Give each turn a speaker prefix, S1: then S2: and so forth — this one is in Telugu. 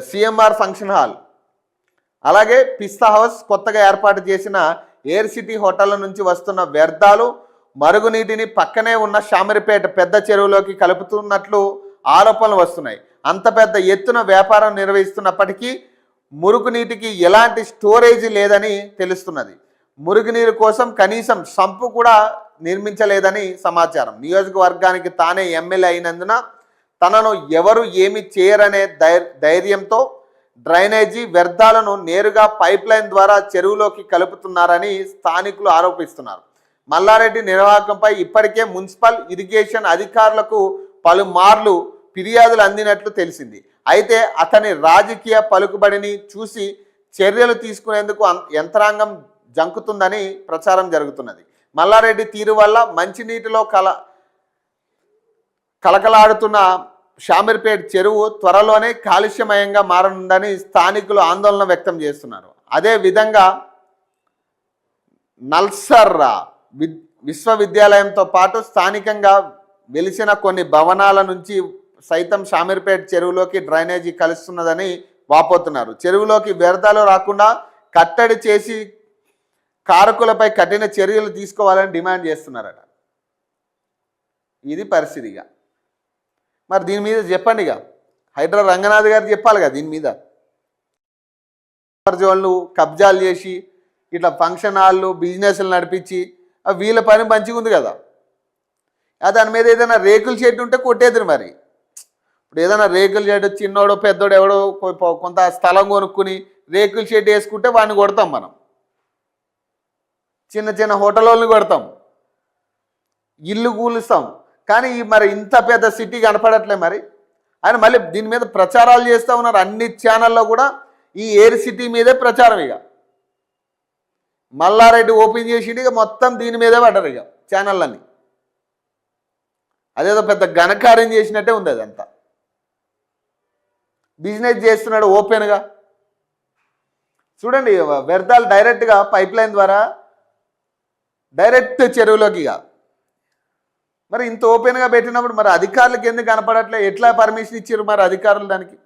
S1: సిఎంఆర్ ఫంక్షన్ హాల్, అలాగే పిస్తా హౌస్, కొత్తగా ఏర్పాటు చేసిన ఎయిర్ సిటీ హోటళ్ల నుంచి వస్తున్న వ్యర్థాలు, మరుగునీటిని పక్కనే ఉన్న షామీర్పేట పెద్ద చెరువులోకి కలుపుతున్నట్లు ఆరోపణలు వస్తున్నాయి. అంత పెద్ద ఎత్తున వ్యాపారం నిర్వహిస్తున్నప్పటికీ మురుగునీటికి ఎలాంటి స్టోరేజ్ లేదని తెలుస్తున్నది. మురుగునీరు కోసం కనీసం సంపు కూడా నిర్మించలేదని సమాచారం. నియోజకవర్గానికి తానే ఎమ్మెల్యే అయినందున తనను ఎవరు ఏమి చేయరనే ధైర్యంతో డ్రైనేజీ వ్యర్థాలను నేరుగా పైప్ లైన్ ద్వారా చెరువులోకి కలుపుతున్నారని స్థానికులు ఆరోపిస్తున్నారు. మల్లారెడ్డి నిర్వాహకంపై ఇప్పటికే మున్సిపల్ ఇరిగేషన్ అధికారులకు పలుమార్లు ఫిర్యాదులు అందినట్లు తెలిసింది. అయితే అతని రాజకీయ పలుకుబడిని చూసి చర్యలు తీసుకునేందుకు యంత్రాంగం జంకుతుందని ప్రచారం జరుగుతున్నది. మల్లారెడ్డి తీరు వల్ల మంచినీటిలో కలకలాడుతున్న షామీర్పేట చెరువు త్వరలోనే కాలుష్యమయంగా మారనుందని స్థానికులు ఆందోళన వ్యక్తం చేస్తున్నారు. అదేవిధంగా నల్సర్రా విశ్వవిద్యాలయంతో పాటు స్థానికంగా వెలిసిన కొన్ని భవనాల నుంచి సైతం షామీర్పేట చెరువులోకి డ్రైనేజీ కలుస్తున్నదని వాపోతున్నారు. చెరువులోకి వ్యర్థాలు రాకుండా కట్టడి చేసి కారకులపై కఠిన చర్యలు తీసుకోవాలని డిమాండ్ చేస్తున్నారట. ఇది పరిస్థితిగా. మరి దీని మీద చెప్పండి. ఇక హైడ్రా రంగనాథ్ గారు చెప్పాలి కదా దీని మీద. జోన్లు కబ్జాలు చేసి ఇట్లా ఫంక్షన్ హాళ్ళు బిజినెస్లు నడిపించి వీళ్ళ పని మంచిగా ఉంది కదా. దాని మీద ఏదైనా రేకుల షెడ్ ఉంటే కొట్టేద్దరు. మరి ఇప్పుడు ఏదైనా రేకుల షెడ్ చిన్నోడో పెద్దోడు ఎవడో కొంత స్థలం కొనుక్కుని రేకుల షెడ్ వేసుకుంటే వాడిని కొడతాం. మనం చిన్న చిన్న హోటల్ వాళ్ళని కొడతాం, ఇల్లు కూలుస్తాం. కానీ మరి ఇంత పెద్ద సిటీ కనపడట్లే. మరి ఆయన మళ్ళీ దీని మీద ప్రచారాలు చేస్తూ ఉన్నారు. అన్ని ఛానల్లో కూడా ఈ ఎయిర్ సిటీ మీదే ప్రచారం. ఇక మల్లారెడ్డి ఓపెన్ చేసి ఇక మొత్తం దీని మీదే పడ్డారు ఇక ఛానళ్ళన్నీ. అదేదో పెద్ద ఘనకార్యం చేసినట్టే ఉంది. అదంతా బిజినెస్ చేస్తున్నాడు ఓపెన్గా. చూడండి, వ్యర్థాలు డైరెక్ట్గా పైప్ లైన్ ద్వారా డైరెక్ట్ చెరువులోకి. ఇక మరి ఇంత ఓపెన్గా పెట్టినప్పుడు మరి అధికారులకు ఎందుకు కనపడట్లే? ఎట్లా పర్మిషన్ ఇచ్చారు మరి అధికారులు దానికి?